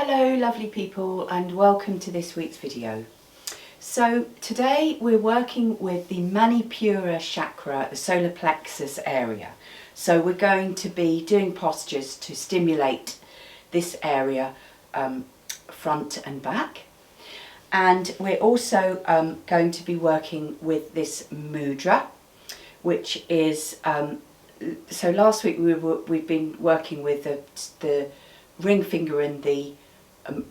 Hello lovely people, and welcome to this week's video. So today we're working with the Manipura Chakra, the Solar Plexus area. So we're going to be doing postures to stimulate this area front and back. And we're also going to be working with this mudra, which is, so last week we've been working with the ring finger and the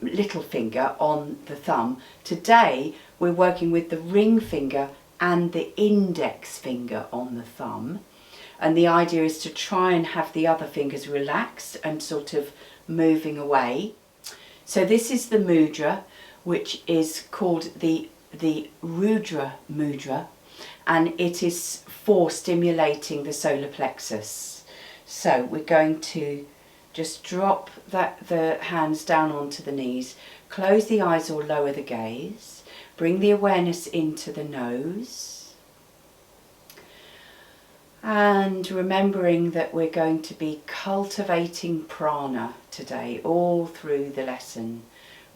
little finger on the thumb. Today we're working with the ring finger and the index finger on the thumb, and the idea is to try and have the other fingers relaxed and sort of moving away. So this is the mudra, which is called the Rudra mudra, and it is for stimulating the solar plexus. So we're going to just drop the hands down onto the knees, close the eyes or lower the gaze, bring the awareness into the nose, and remembering that we're going to be cultivating prana today, all through the lesson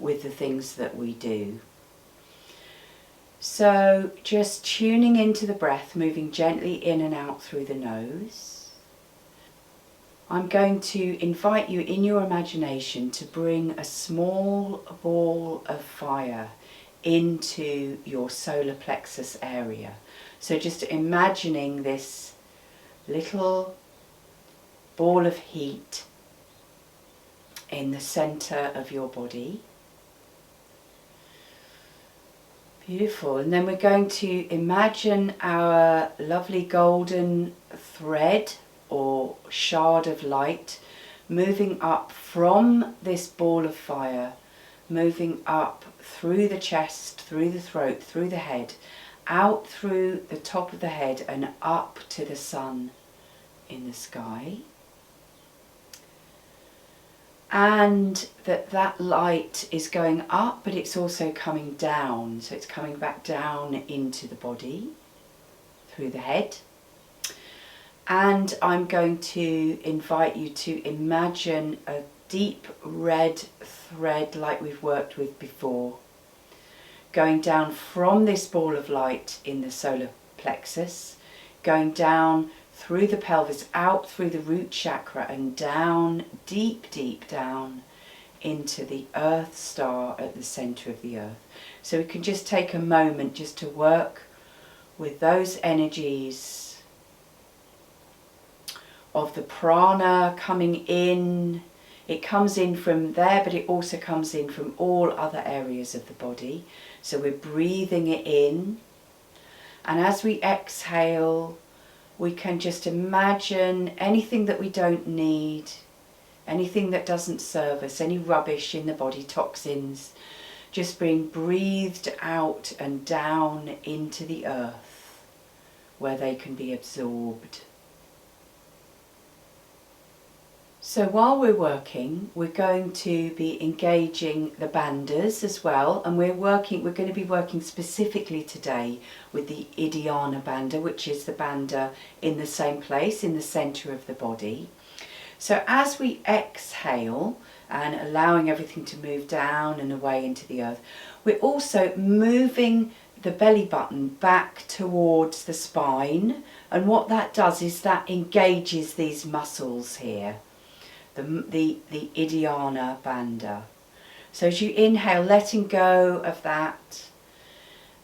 with the things that we do. So just tuning into the breath, moving gently in and out through the nose. I'm going to invite you in your imagination to bring a small ball of fire into your solar plexus area. So just imagining this little ball of heat in the center of your body. Beautiful. And then we're going to imagine our lovely golden thread or shard of light moving up from this ball of fire, moving up through the chest, through the throat, through the head, out through the top of the head and up to the sun in the sky. And that light is going up, but it's also coming down. So it's coming back down into the body, through the head. And I'm going to invite you to imagine a deep red thread like we've worked with before, going down from this ball of light in the solar plexus, going down through the pelvis, out through the root chakra and down, deep, deep down into the earth star at the center of the earth. So we can just take a moment just to work with those energies of the prana coming in. It comes in from there, but it also comes in from all other areas of the body. So we're breathing it in, and as we exhale, we can just imagine anything that we don't need, anything that doesn't serve us, any rubbish in the body, toxins, just being breathed out and down into the earth where they can be absorbed. So while we're working, we're going to be engaging the bandhas as well, and we're going to be working specifically today with the Idhyana bandha, which is the bandha in the same place, in the center of the body. So as we exhale and allowing everything to move down and away into the earth, we're also moving the belly button back towards the spine, and what that does is that engages these muscles here. The Idhyana bandha. So as you inhale, letting go of that,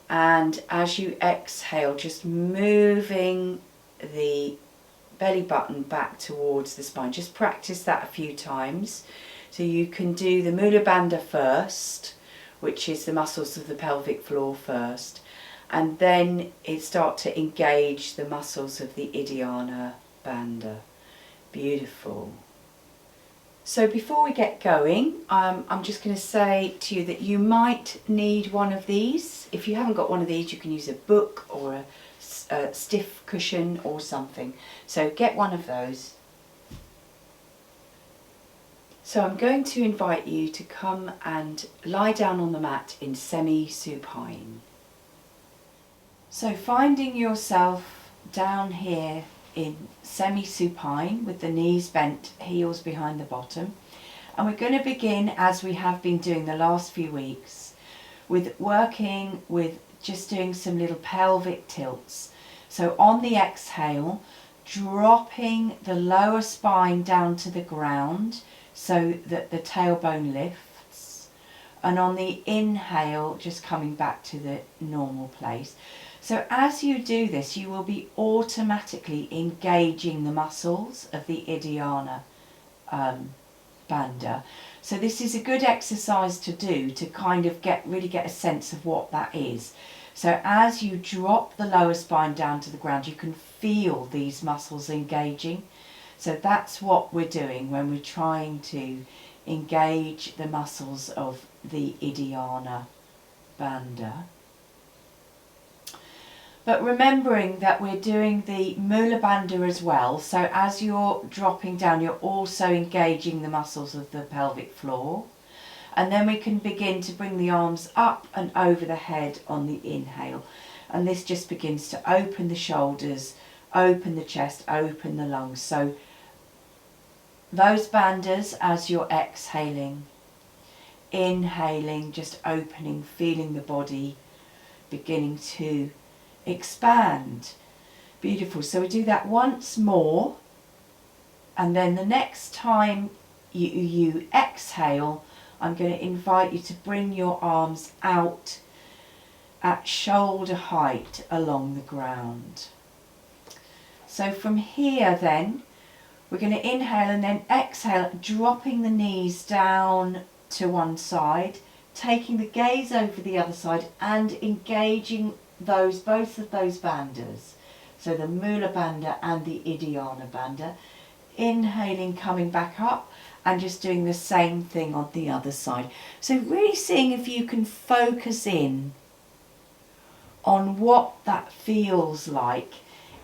and as you exhale, just moving the belly button back towards the spine. Just practice that a few times. So you can do the Mula bandha first, which is the muscles of the pelvic floor first, and then start to engage the muscles of the Idhyana bandha. Beautiful. So before we get going, I'm just going to say to you that you might need one of these. If you haven't got one of these, you can use a book or a stiff cushion or something. So get one of those. So I'm going to invite you to come and lie down on the mat in semi-supine. So finding yourself down here in semi-supine with the knees bent, heels behind the bottom, And we're going to begin, as we have been doing the last few weeks, with working with just doing some little pelvic tilts. So on the exhale, dropping the lower spine down to the ground so that the tailbone lifts. And on the inhale, just coming back to the normal place. So as you do this, you will be automatically engaging the muscles of the Idiyana Bandha. So this is a good exercise to do to kind of really get a sense of what that is. So as you drop the lower spine down to the ground, you can feel these muscles engaging. So that's what we're doing when we're trying to engage the muscles of the Idiyana Bandha. But remembering that we're doing the Mula Bandha as well, so as you're dropping down, you're also engaging the muscles of the pelvic floor. And then we can begin to bring the arms up and over the head on the inhale. And this just begins to open the shoulders, open the chest, open the lungs. So those bandhas as you're exhaling, inhaling, just opening, feeling the body beginning to expand. Beautiful. So we do that once more, and then the next time you exhale, I'm going to invite you to bring your arms out at shoulder height along the ground. So from here then, we're going to inhale and then exhale, dropping the knees down to one side, taking the gaze over the other side and engaging both of those bandhas. So the Mula Bandha and the Idiyana Bandha. Inhaling, coming back up, and just doing the same thing on the other side. So really seeing if you can focus in on what that feels like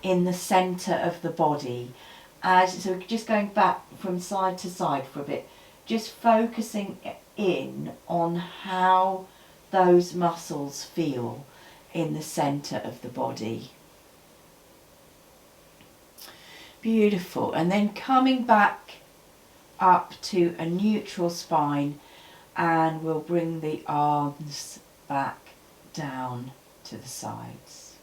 in the centre of the body. So just going back from side to side for a bit, just focusing in on how those muscles feel in the centre of the body. Beautiful. And then coming back up to a neutral spine, and we'll bring the arms back down to the sides.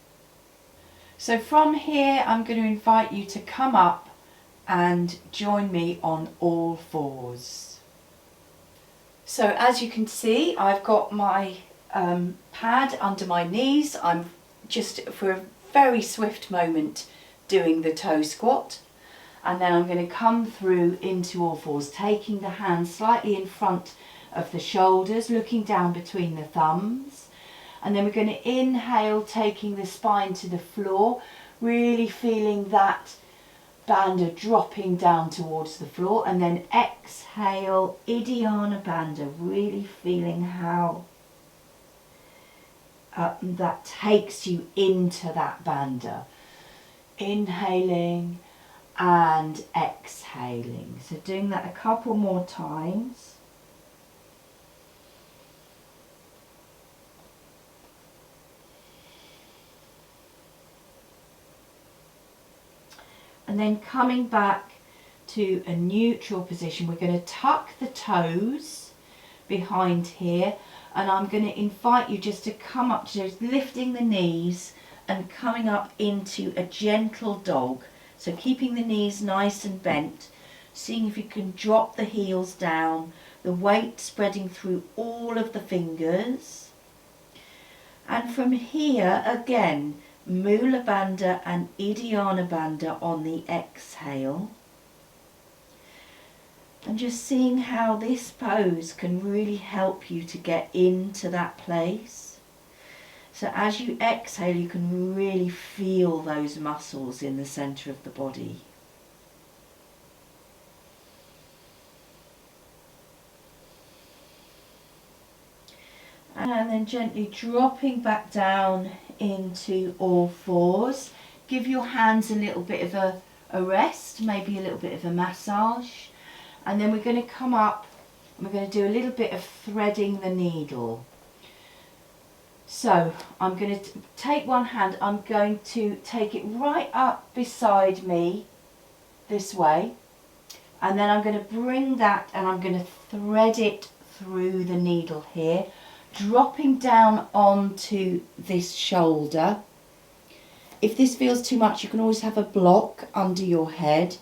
So from here, I'm going to invite you to come up and join me on all fours. So as you can see, I've got my pad under my knees. I'm just for a very swift moment doing the toe squat, and then I'm going to come through into all fours, taking the hands slightly in front of the shoulders, looking down between the thumbs, and then we're going to inhale, taking the spine to the floor, really feeling that bandha dropping down towards the floor, and then exhale, Idiyana Bandha, really feeling how that takes you into that bandha. Inhaling and exhaling. So doing that a couple more times. And then coming back to a neutral position, we're going to tuck the toes behind here, and I'm going to invite you just to come up, just lifting the knees and coming up into a gentle dog. So keeping the knees nice and bent, seeing if you can drop the heels down, the weight spreading through all of the fingers. And from here again, Mula Bandha and Idiyana Bandha on the exhale. And just seeing how this pose can really help you to get into that place. So as you exhale, you can really feel those muscles in the centre of the body. And then gently dropping back down into all fours. Give your hands a little bit of a rest, maybe a little bit of a massage. And then we're going to come up and we're going to do a little bit of threading the needle. So I'm going to take one hand, I'm going to take it right up beside me this way, and then I'm going to bring that and I'm going to thread it through the needle here, dropping down onto this shoulder. If this feels too much, you can always have a block under your head.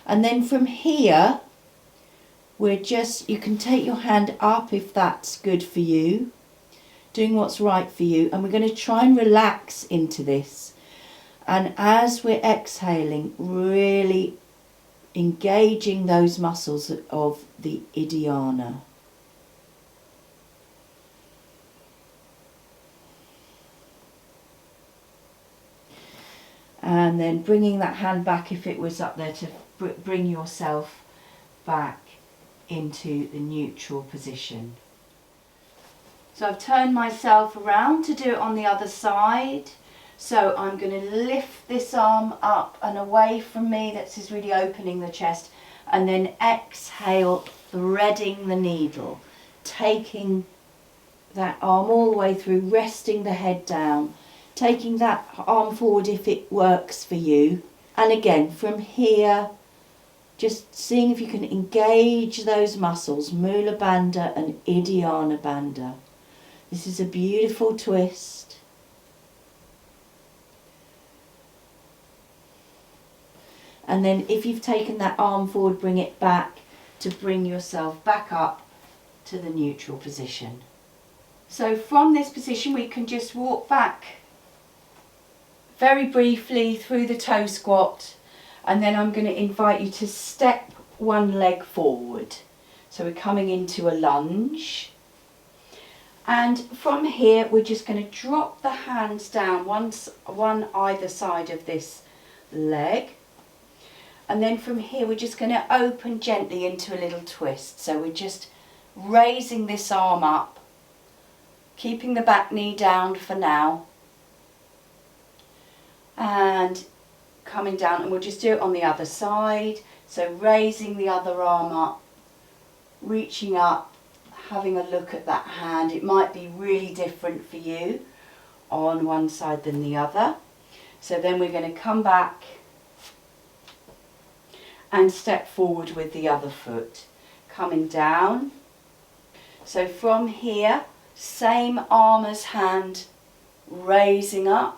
And then from here, you can take your hand up if that's good for you, doing what's right for you. And we're going to try and relax into this. And as we're exhaling, really engaging those muscles of the Idiyana. And then bringing that hand back if it was up there to bring yourself back into the neutral position. So I've turned myself around to do it on the other side. So I'm going to lift this arm up and away from me. This is really opening the chest. And then exhale, threading the needle. Taking that arm all the way through, resting the head down. Taking that arm forward if it works for you. And again, from here, just seeing if you can engage those muscles, Mula Bandha and Idiyana Bandha. This is a beautiful twist. And then if you've taken that arm forward, bring it back to bring yourself back up to the neutral position. So from this position, we can just walk back very briefly through the toe squat, and then I'm going to invite you to step one leg forward. So we're coming into a lunge, and from here we're just going to drop the hands down, one either side of this leg, and then from here we're just going to open gently into a little twist. So we're just raising this arm up, keeping the back knee down for now, and coming down, and we'll just do it on the other side. So raising the other arm up, reaching up, having a look at that hand. It might be really different for you on one side than the other. So then we're going to come back and step forward with the other foot, coming down. So from here, same arm as hand, raising up,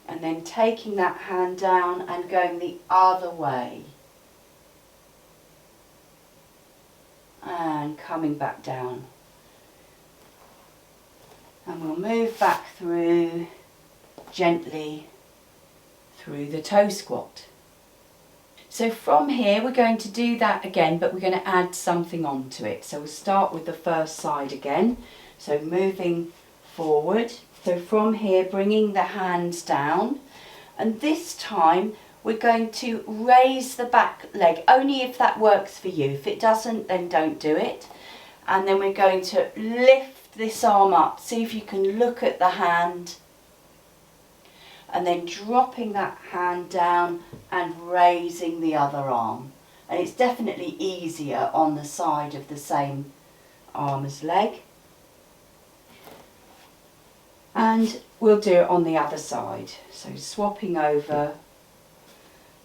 and then taking that hand down and going the other way. And coming back down. And we'll move back through gently through the toe squat. So from here we're going to do that again, but we're going to add something onto it. So we'll start with the first side again. So moving forward. So from here, bringing the hands down, and this time we're going to raise the back leg, only if that works for you. If it doesn't, then don't do it. And then we're going to lift this arm up. See if you can look at the hand, and then dropping that hand down and raising the other arm. And it's definitely easier on the side of the same arm as leg. And we'll do it on the other side. So swapping over,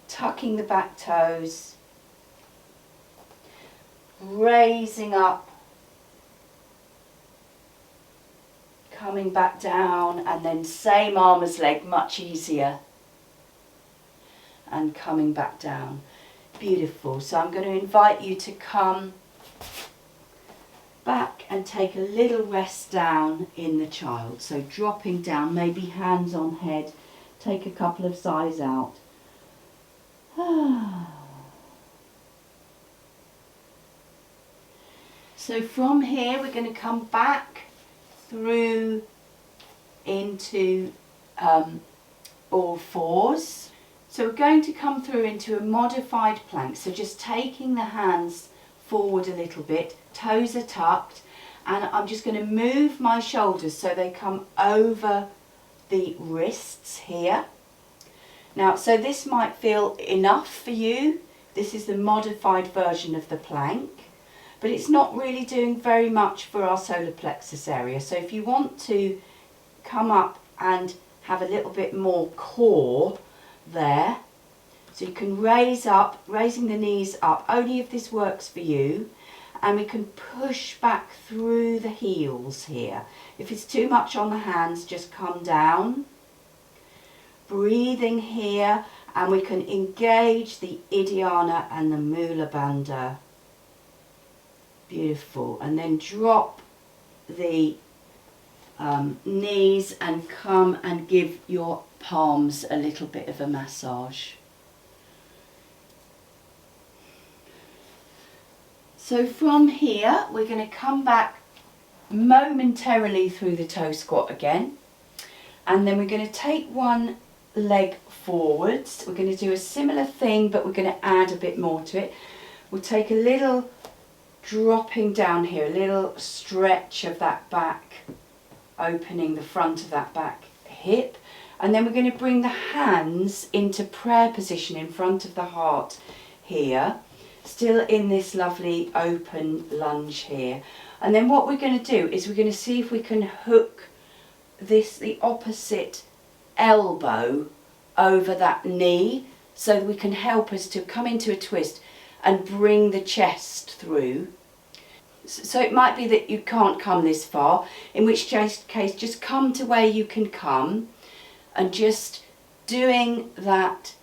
tucking the back toes, raising up, coming back down, and then same arm as leg, much easier, and coming back down. Beautiful. So I'm going to invite you to come back and take a little rest down in the child. So dropping down, maybe hands on head, take a couple of sighs out. So from here we're going to come back through into all fours. So we're going to come through into a modified plank. So just taking the hands forward a little bit, toes are tucked, and I'm just going to move my shoulders so they come over the wrists here. Now, so this might feel enough for you. This is the modified version of the plank, but it's not really doing very much for our solar plexus area. So if you want to come up and have a little bit more core there, So you can raising the knees up, only if this works for you. And we can push back through the heels here. If it's too much on the hands, just come down. Breathing here, and we can engage the Idhyana and the Mula Bandha. Beautiful. And then drop the knees and come and give your palms a little bit of a massage. So from here, we're going to come back momentarily through the toe squat again. And then we're going to take one leg forwards. We're going to do a similar thing, but we're going to add a bit more to it. We'll take a little dropping down here, a little stretch of that back, opening the front of that back hip. And then we're going to bring the hands into prayer position in front of the heart here. Still in this lovely open lunge here. And then what we're going to do is we're going to see if we can hook the opposite elbow over that knee, so that we can help us to come into a twist and bring the chest through. So it might be that you can't come this far, in which case just come to where you can come and just doing that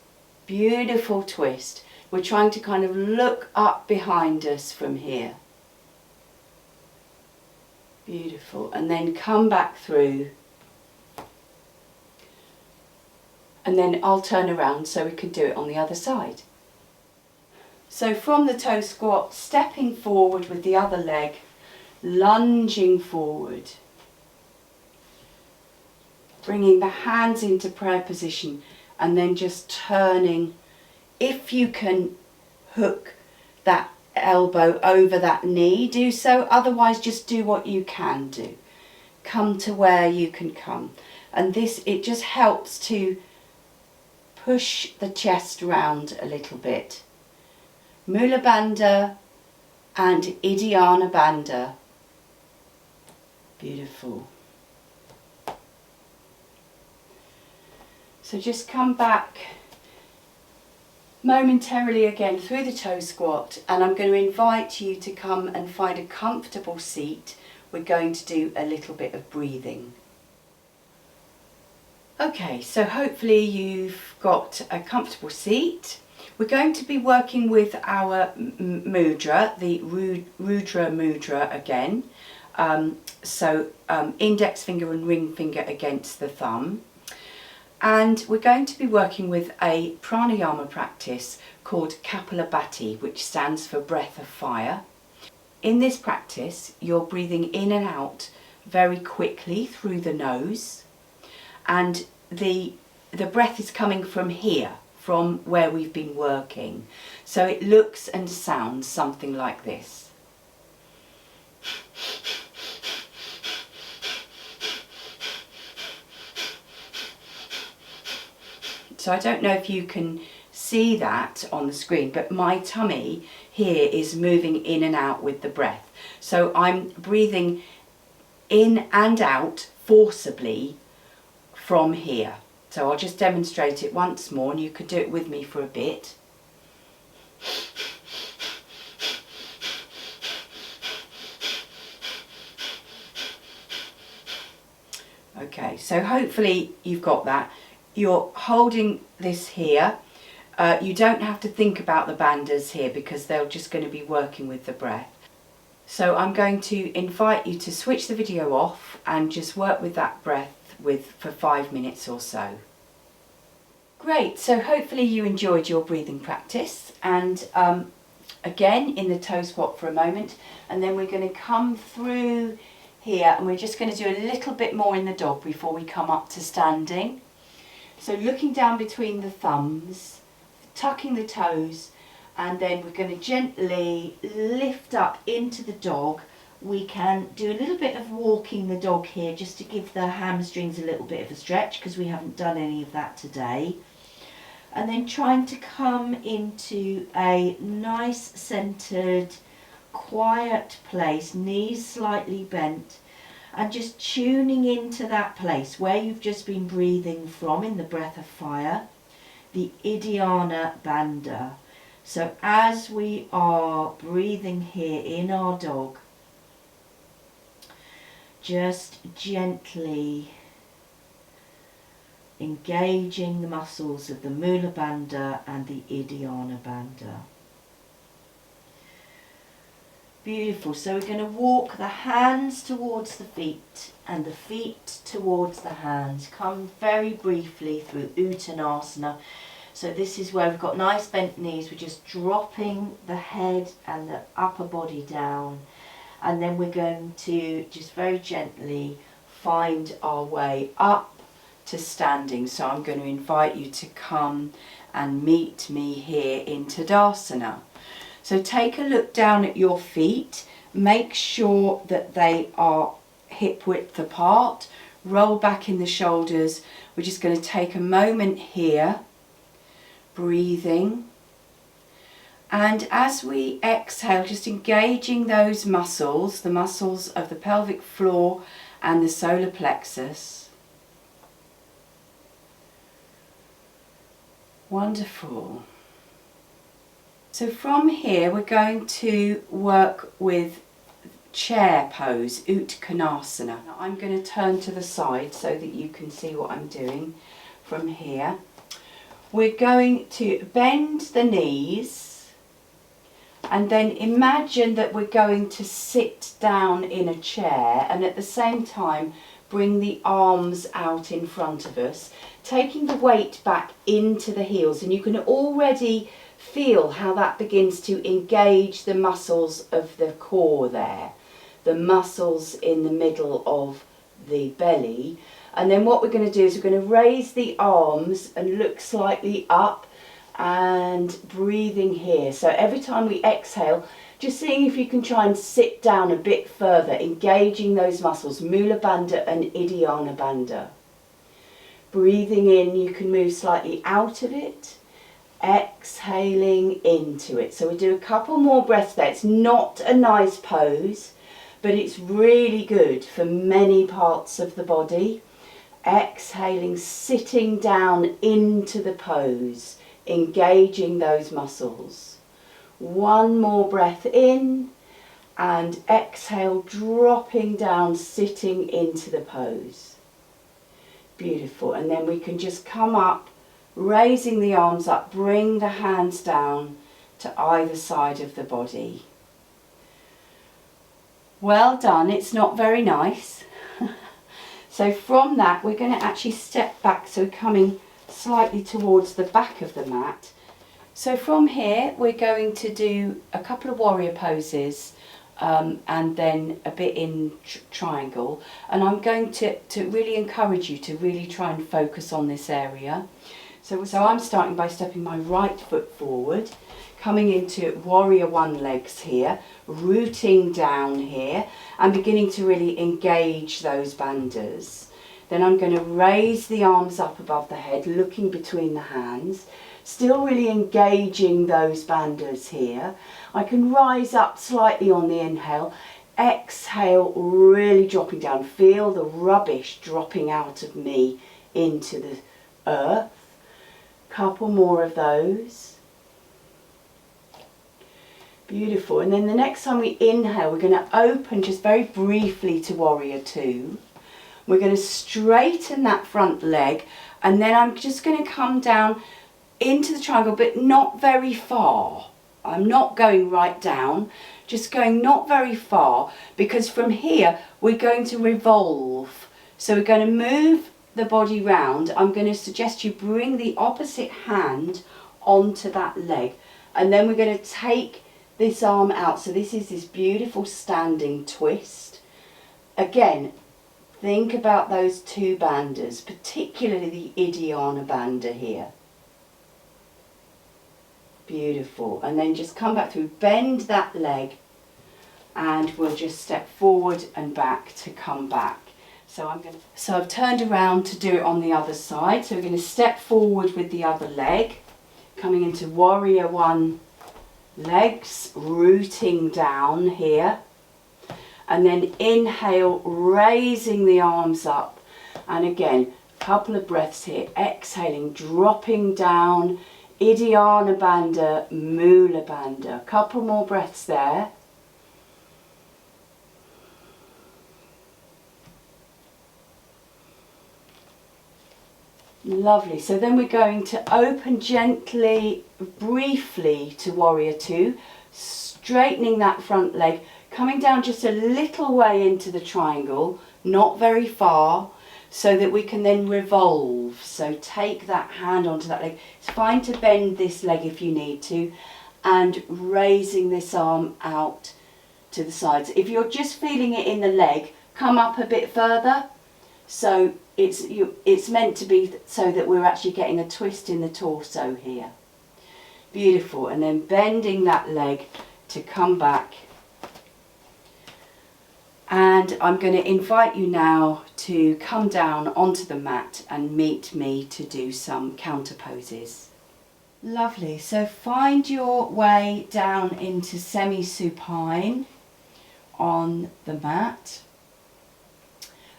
beautiful twist. We're trying to kind of look up behind us from here. Beautiful. And then come back through. And then I'll turn around so we can do it on the other side. So from the toe squat, stepping forward with the other leg, lunging forward. Bringing the hands into prayer position and then just turning. If you can hook that elbow over that knee, do so. Otherwise, just do what you can do. Come to where you can come. And this, it just helps to push the chest round a little bit. Mula Bandha and Idhyana Bandha. Beautiful. So just come back momentarily again through the toe squat, and I'm going to invite you to come and find a comfortable seat. We're going to do a little bit of breathing. Okay, so hopefully you've got a comfortable seat. We're going to be working with our mudra, the Rudra Mudra again. Index finger and ring finger against the thumb. And we're going to be working with a pranayama practice called Kapalabhati, which stands for breath of fire. In this practice, you're breathing in and out very quickly through the nose, and the breath is coming from here, from where we've been working. So it looks and sounds something like this. So I don't know if you can see that on the screen, but my tummy here is moving in and out with the breath. So I'm breathing in and out forcibly from here. So I'll just demonstrate it once more, and you could do it with me for a bit. Okay, so hopefully you've got that. You're holding this here. You don't have to think about the bandhas here because they're just going to be working with the breath. So I'm going to invite you to switch the video off and just work with that breath for 5 minutes or so. Great, so hopefully you enjoyed your breathing practice, and again in the toe squat for a moment, and then we're going to come through here and we're just going to do a little bit more in the dog before we come up to standing. So looking down between the thumbs, tucking the toes, and then we're going to gently lift up into the dog. We can do a little bit of walking the dog here just to give the hamstrings a little bit of a stretch, because we haven't done any of that today. And then trying to come into a nice centered, quiet place, knees slightly bent, and just tuning into that place where you've just been breathing from in the breath of fire. the Idhyana Bandha. So as we are breathing here in our dog, just gently engaging the muscles of the Mula Bandha and the Idhyana Bandha. Beautiful. So we're going to walk the hands towards the feet and the feet towards the hands. Come very briefly through Uttanasana. So this is where we've got nice bent knees. We're just dropping the head and the upper body down. And then we're going to just very gently find our way up to standing. So I'm going to invite you to come and meet me here in Tadasana. So take a look down at your feet. Make sure that they are hip width apart. Roll back in the shoulders. We're just going to take a moment here, breathing. And as we exhale, just engaging those muscles, the muscles of the pelvic floor and the solar plexus. Wonderful. So from here we're going to work with chair pose, Uttanasana. Now I'm going to turn to the side so that you can see what I'm doing from here. We're going to bend the knees and then imagine that we're going to sit down in a chair, and at the same time bring the arms out in front of us, taking the weight back into the heels, and you can already feel how that begins to engage the muscles of the core there, the muscles in the middle of the belly. And then what we're going to do is we're going to raise the arms and look slightly up and breathing here. So every time we exhale, just seeing if you can try and sit down a bit further, engaging those muscles, Mula Bandha and Idhyana Bandha. Breathing in, you can move slightly out of it. Exhaling into it. So we do a couple more breaths there. It's not a nice pose, but it's really good for many parts of the body. Exhaling, sitting down into the pose, engaging those muscles. One more breath in and exhale, dropping down, sitting into the pose. Beautiful. And then we can just come up, raising the arms up, bring the hands down to either side of the body. Well done. It's not very nice. So from that we're going to actually step back, so coming slightly towards the back of the mat. So from here we're going to do a couple of warrior poses and then a bit in triangle, and I'm going to really encourage you to really try and focus on this area. So I'm starting by stepping my right foot forward, coming into warrior one legs here, rooting down here and beginning to really engage those bandhas. Then I'm going to raise the arms up above the head, looking between the hands, still really engaging those bandhas here. I can rise up slightly on the inhale, exhale, really dropping down. Feel the rubbish dropping out of me into the earth. Couple more of those. Beautiful. And then the next time we inhale, we're going to open just very briefly to warrior two. We're going to straighten that front leg, and then I'm just going to come down into the triangle, but not very far. I'm not going right down, just going not very far, because from here we're going to revolve. So we're going to move the body round. I'm going to suggest you bring the opposite hand onto that leg, and then we're going to take this arm out. So this is this beautiful standing twist. Again, think about those two bandhas, particularly the Idhyana Bandha here. Beautiful. And then just come back through, bend that leg, and we'll just step forward and back to come back. So I've turned around to do it on the other side. So we're going to step forward with the other leg, coming into warrior one legs, rooting down here, and then inhale, raising the arms up, and again Couple of breaths here, exhaling, dropping down, Idiyana Bandha, Mula Bandha. Couple more breaths there. Lovely. So then we're going to open gently, briefly to Warrior Two, straightening that front leg, coming down just a little way into the triangle, not very far, so that we can then revolve. So take that hand onto that leg. It's fine to bend this leg if you need to, and raising this arm out to the sides. If you're just feeling it in the leg, come up a bit further. So it's meant to be so that we're actually getting a twist in the torso here. Beautiful. And then bending that leg to come back. And I'm going to invite you now to come down onto the mat and meet me to do some counter poses. Lovely. So find your way down into semi-supine on the mat.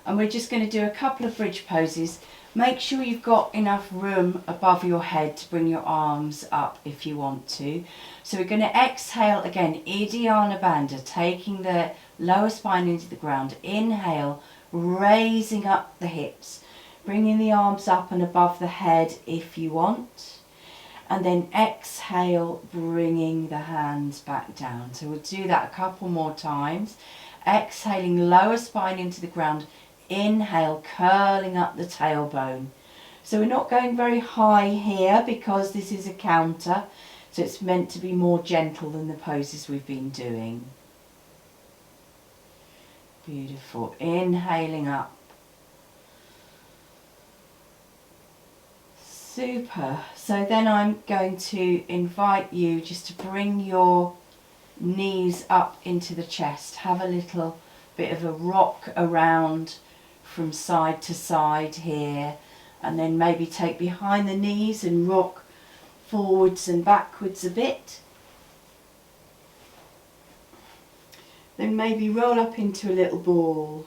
And we're just going to do a couple of bridge poses. Make sure you've got enough room above your head to bring your arms up if you want to. So we're going to exhale again, Idiyana Bandha, taking the lower spine into the ground. Inhale, raising up the hips, bringing the arms up and above the head if you want. And then exhale, bringing the hands back down. So we'll do that a couple more times. Exhaling, lower spine into the ground. Inhale, curling up the tailbone. So we're not going very high here because this is a counter, so it's meant to be more gentle than the poses we've been doing. Beautiful. Inhaling up. Super. So then I'm going to invite you just to bring your knees up into the chest. Have a little bit of a rock around from side to side here, and then maybe take behind the knees and rock forwards and backwards a bit. Then maybe roll up into a little ball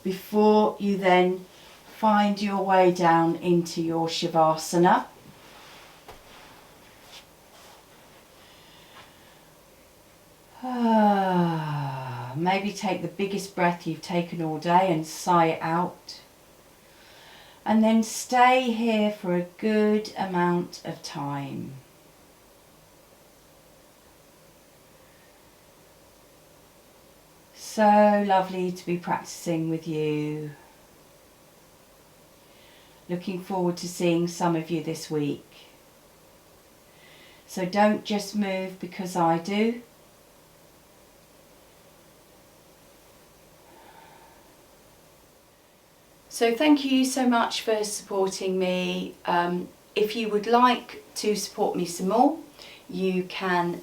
before you then find your way down into your Shavasana. Maybe take the biggest breath you've taken all day and sigh it out. And then stay here for a good amount of time. So lovely to be practicing with you. Looking forward to seeing some of you this week. So don't just move because I do. So thank you so much for supporting me. If you would like to support me some more, you can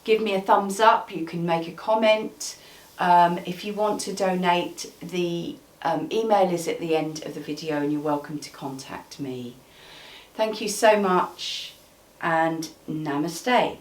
give me a thumbs up, you can make a comment. If you want to donate, the email is at the end of the video and you're welcome to contact me. Thank you so much and namaste.